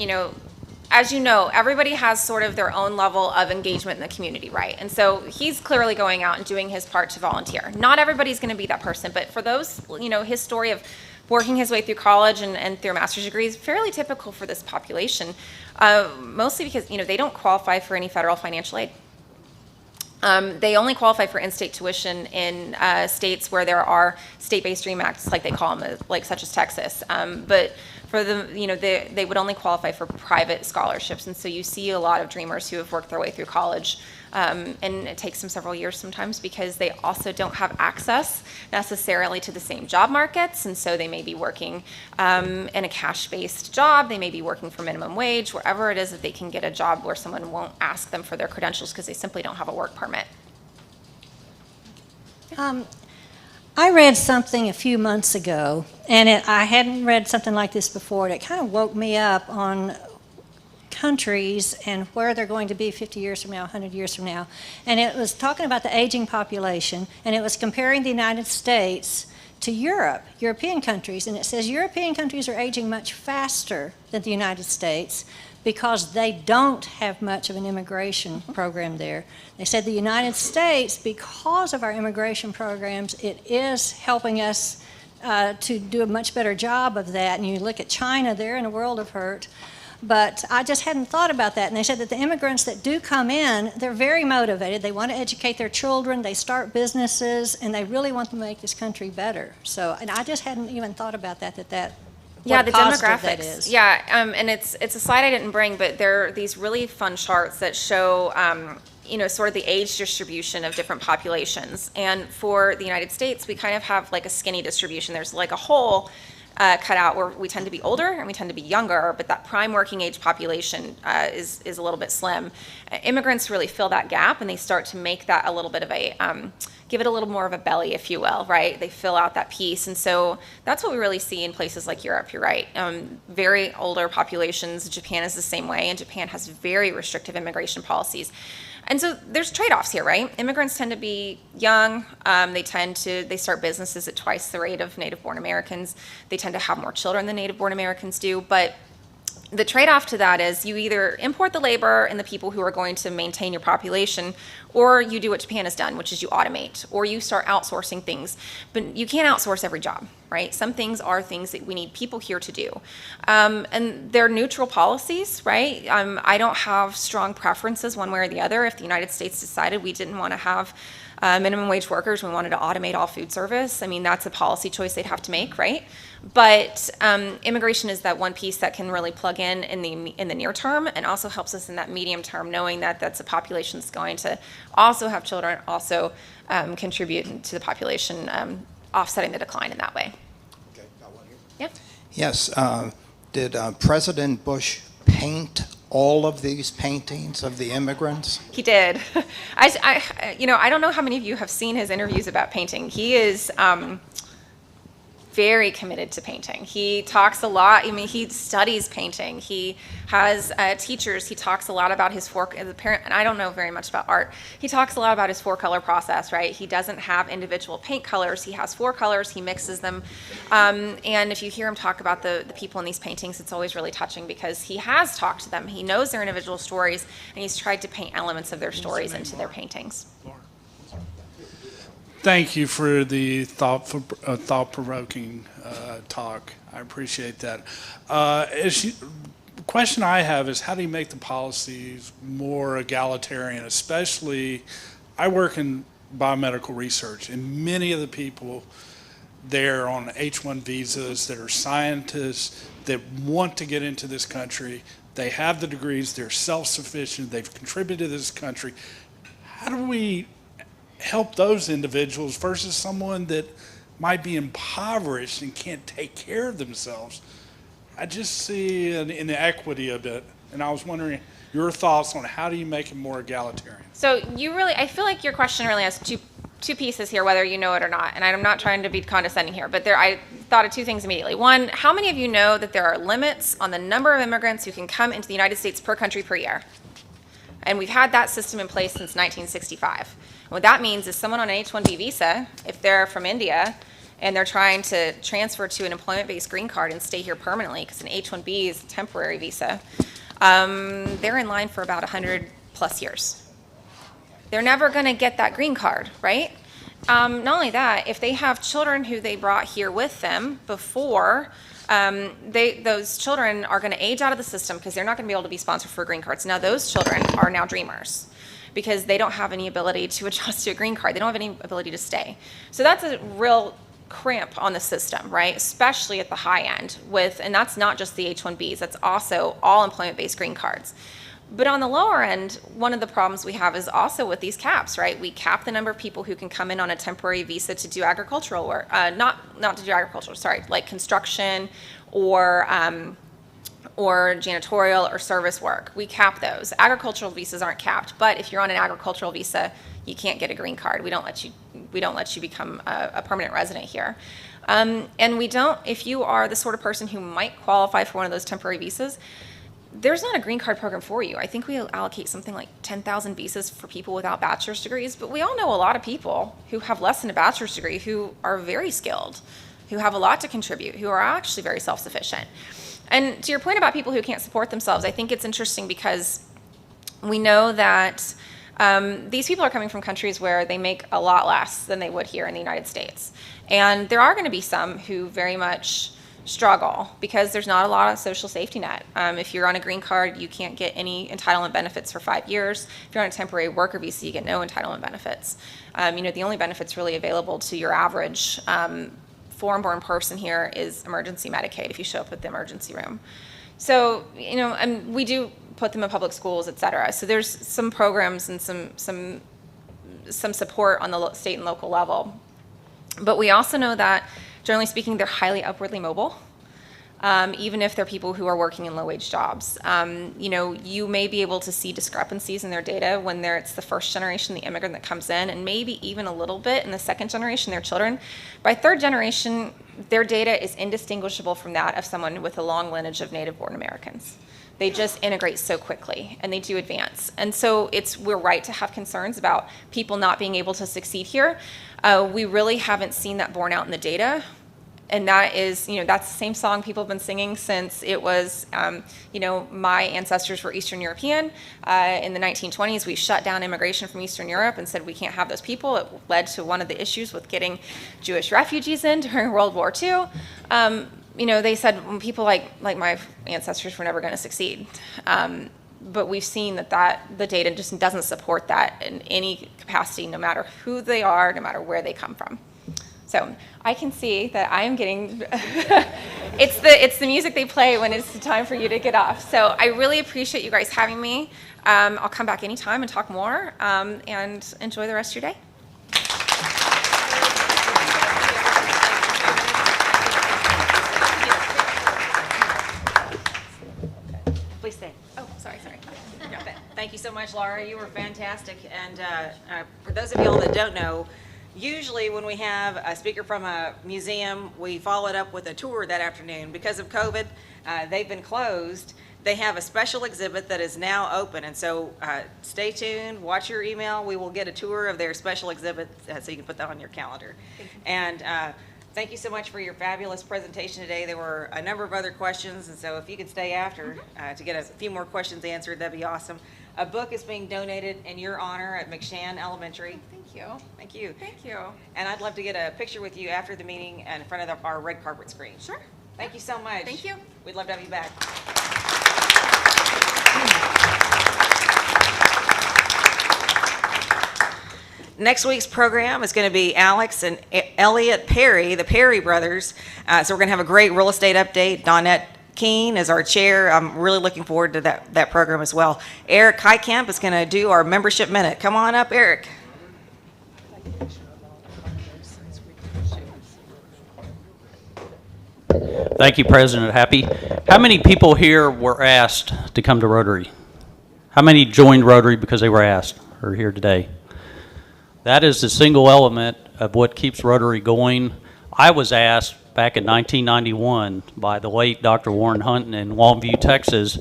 as you know, everybody has sort of their own level of engagement in the community, right? And so he's clearly going out and doing his part to volunteer. Not everybody's going to be that person, but for those, his story of working his way through college and through a master's degree is fairly typical for this population, mostly because, they don't qualify for any federal financial aid. They only qualify for in-state tuition in states where there are state-based DREAM Acts, like they call them, like such as Texas. But for them, they would only qualify for private scholarships. And so you see a lot of dreamers who have worked their way through college. And it takes them several years sometimes because they also don't have access necessarily to the same job markets. And so they may be working in a cash-based job. They may be working for minimum wage, wherever it is that they can get a job where someone won't ask them for their credentials because they simply don't have a work permit. I read something a few months ago, and I hadn't read something like this before, and it kind of woke me up on countries and where they're going to be 50 years from now, 100 years from now. And it was talking about the aging population, and it was comparing the United States to European countries, and it says European countries are aging much faster than the United States because they don't have much of an immigration program there. They said the United States, because of our immigration programs, it is helping us to do a much better job of that. And you look at China, they're in a world of hurt. But I just hadn't thought about that. And they said that the immigrants that do come in, they're very motivated. They want to educate their children. They start businesses, and they really want to make this country better. So, and I just hadn't even thought about that Yeah, the demographics. That demographics. Yeah, and it's a slide I didn't bring, but there are these really fun charts that show, sort of the age distribution of different populations. And for the United States, we kind of have like a skinny distribution. There's like a hole cut out where we tend to be older and we tend to be younger, but that prime working age population is a little bit slim. Immigrants really fill that gap, and they start to make that a little bit of a give it a little more of a belly, if you will, right? They fill out that piece. And so that's what we really see in places like Europe, you're right. Very older populations. Japan is the same way, and Japan has very restrictive immigration policies. And so there's trade-offs here, right? Immigrants tend to be young. They start businesses at twice the rate of native-born Americans. They tend to have more children than native-born Americans do. But the trade-off to that is you either import the labor and the people who are going to maintain your population, or you do what Japan has done, which is you automate, or you start outsourcing things. But you can't outsource every job, right? Some things are things that we need people here to do. And they're neutral policies, right? I don't have strong preferences one way or the other. If the United States decided we didn't want to have minimum wage workers, we wanted to automate all food service, I mean, that's a policy choice they'd have to make, right? But immigration is that one piece that can really plug in the near term, and also helps us in that medium term, knowing that that's a population that's going to also have children, also contribute to the population, offsetting the decline in that way. Okay, got one here. Yeah. Yes, did President Bush paint all of these paintings of the immigrants? He did. I don't know how many of you have seen his interviews about painting. He is very committed to painting. He talks a lot. I mean, he studies painting. He has teachers. He talks a lot about his as a parent, and I don't know very much about art. He talks a lot about his 4-color process, right? He doesn't have individual paint colors. He has 4 colors. He mixes them. And if you hear him talk about the people in these paintings, it's always really touching because he has talked to them. He knows their individual stories, and he's tried to paint elements of their stories into their paintings. Thank you for the thought-provoking talk. I appreciate that. The question I have is, how do you make the policies more egalitarian? Especially, I work in biomedical research, and many of the people there on H-1 visas that are scientists that want to get into this country, they have the degrees, they're self-sufficient, they've contributed to this country. How do we help those individuals versus someone that might be impoverished and can't take care of themselves? I just see an inequity of it, and I was wondering your thoughts on how do you make it more egalitarian? So I feel like your question really has two pieces here, whether you know it or not, and I'm not trying to be condescending here, but I thought of 2 things immediately. One, how many of you know that there are limits on the number of immigrants who can come into the United States per country per year? And we've had that system in place since 1965. What that means is someone on an H-1B visa, if they're from India and they're trying to transfer to an employment-based green card and stay here permanently, because an H-1B is a temporary visa, they're in line for about 100 plus years. They're never going to get that green card, right? Not only that, if they have children who they brought here with them before, those children are going to age out of the system because they're not going to be able to be sponsored for green cards. Now those children are now dreamers, because they don't have any ability to adjust to a green card. They don't have any ability to stay. So that's a real cramp on the system, right? Especially at the high end and that's not just the H-1Bs, that's also all employment-based green cards. But on the lower end, one of the problems we have is also with these caps, right? We cap the number of people who can come in on a temporary visa to do agricultural work, not to do agricultural, sorry, like construction or janitorial or service work. We cap those. Agricultural visas aren't capped, but if you're on an agricultural visa, you can't get a green card. We don't let you become a permanent resident here. And we don't, if you are the sort of person who might qualify for one of those temporary visas, there's not a green card program for you. I think we allocate something like 10,000 visas for people without bachelor's degrees, but we all know a lot of people who have less than a bachelor's degree who are very skilled, who have a lot to contribute, who are actually very self-sufficient. And to your point about people who can't support themselves, I think it's interesting because we know that these people are coming from countries where they make a lot less than they would here in the United States. And there are going to be some who very much struggle because there's not a lot of social safety net. If you're on a green card, you can't get any entitlement benefits for 5 years. If you're on a temporary worker visa, you get no entitlement benefits. The only benefits really available to your average foreign-born person here is emergency Medicaid if you show up at the emergency room. So, and we do put them in public schools, et cetera. So there's some programs and some support on the state and local level. But we also know that, generally speaking, they're highly upwardly mobile, even if they're people who are working in low-wage jobs. You may be able to see discrepancies in their data when it's the first generation, the immigrant that comes in, and maybe even a little bit in the second generation, their children. By third generation, their data is indistinguishable from that of someone with a long lineage of native-born Americans. They just integrate so quickly, and they do advance. And so we're right to have concerns about people not being able to succeed here. We really haven't seen that borne out in the data And that is, that's the same song people have been singing since it was, my ancestors were Eastern European. In the 1920s, we shut down immigration from Eastern Europe and said we can't have those people. It led to one of the issues with getting Jewish refugees in during World War II. They said people like my ancestors were never going to succeed. But we've seen that the data just doesn't support that in any capacity, no matter who they are, no matter where they come from. So I can see that I am getting, it's the music they play when it's the time for you to get off. So I really appreciate you guys having me. I'll come back anytime and talk more, and enjoy the rest of your day. Please stay. Oh, sorry. Thank you so much, Laura. You were fantastic. And for those of y'all that don't know, usually when we have a speaker from a museum, we follow it up with a tour that afternoon. Because of COVID, they've been closed. They have a special exhibit that is now open. And so stay tuned, watch your email. We will get a tour of their special exhibit so you can put that on your calendar. And thank you so much for your fabulous presentation today. There were a number of other questions, and so if you could stay after to get a few more questions answered, that'd be awesome. A book is being donated in your honor at McShann Elementary. Thank you. Thank you. Thank you. And I'd love to get a picture with you after the meeting in front of our red carpet screen. Sure. Thank you so much. Thank you. We'd love to have you back. Next week's program is going to be Alex and Elliot Perry, the Perry brothers. So we're going to have a great real estate update. Donette Keene is our chair. I'm really looking forward to that program as well. Eric Heitkamp is going to do our membership minute. Come on up, Eric. Thank you, President Happy. How many people here were asked to come to Rotary? How many joined Rotary because they were asked or are here today? That is the single element of what keeps Rotary going. I was asked back in 1991 by the late Dr. Warren Hunton in Longview, Texas,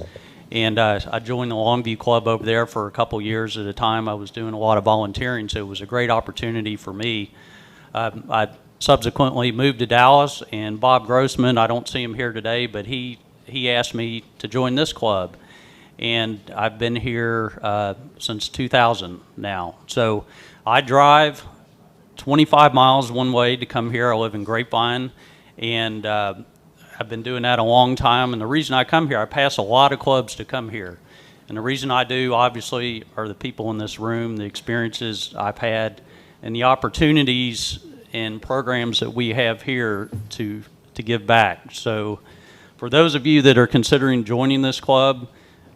and I joined the Longview Club over there for a couple years at a time. I was doing a lot of volunteering, so it was a great opportunity for me. I subsequently moved to Dallas, and Bob Grossman, I don't see him here today, but he asked me to join this club. And I've been here since 2000 now. So I drive 25 miles one way to come here. I live in Grapevine, and I've been doing that a long time. And the reason I come here, I pass a lot of clubs to come here. And the reason I do, obviously, are the people in this room, the experiences I've had, and the opportunities and programs that we have here to give back. So for those of you that are considering joining this club,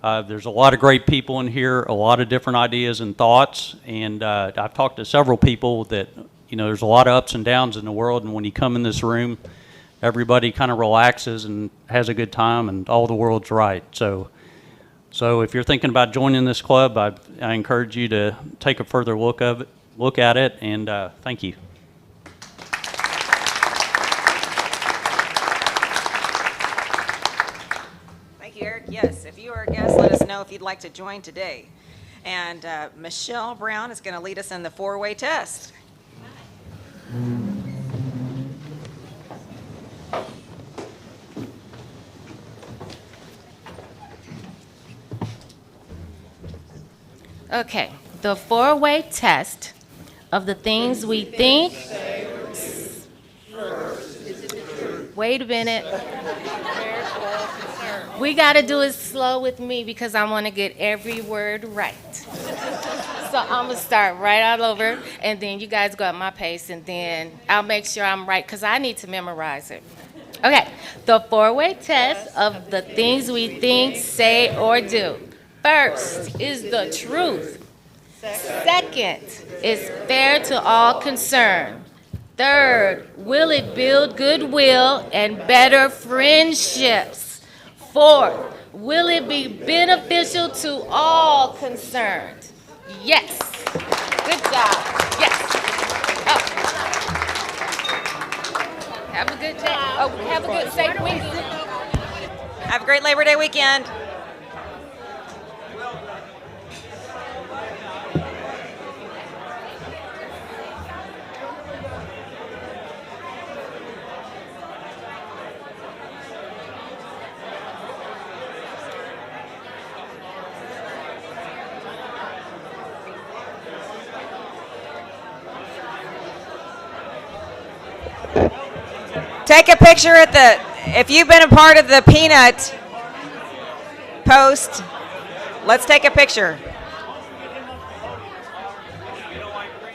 there's a lot of great people in here, a lot of different ideas and thoughts, and I've talked to several people that, there's a lot of ups and downs in the world, and when you come in this room, everybody kind of relaxes and has a good time, and all the world's right. So if you're thinking about joining this club, I encourage you to take a further look at it, and thank you. Eric, yes, if you are a guest, let us know if you'd like to join today. And Michelle Brown is going to lead us in the four-way test. Okay, the four-way test of the things we think. Wait a minute. We got to do it slow with me because I want to get every word right. So I'm going to start right all over, and then you guys go at my pace, and then I'll make sure I'm right because I need to memorize it. Okay, the four-way test of the things we think, say, or do. First is the truth. Second is fair to all concerned. Third, will it build goodwill and better friendships? Fourth, will it be beneficial to all concerned? Yes. Good job. Yes. Oh. Have a good day. Oh, have a good, safe weekend. Have a great Labor Day weekend. Take a picture at the, if you've been a part of the peanut post, let's take a picture.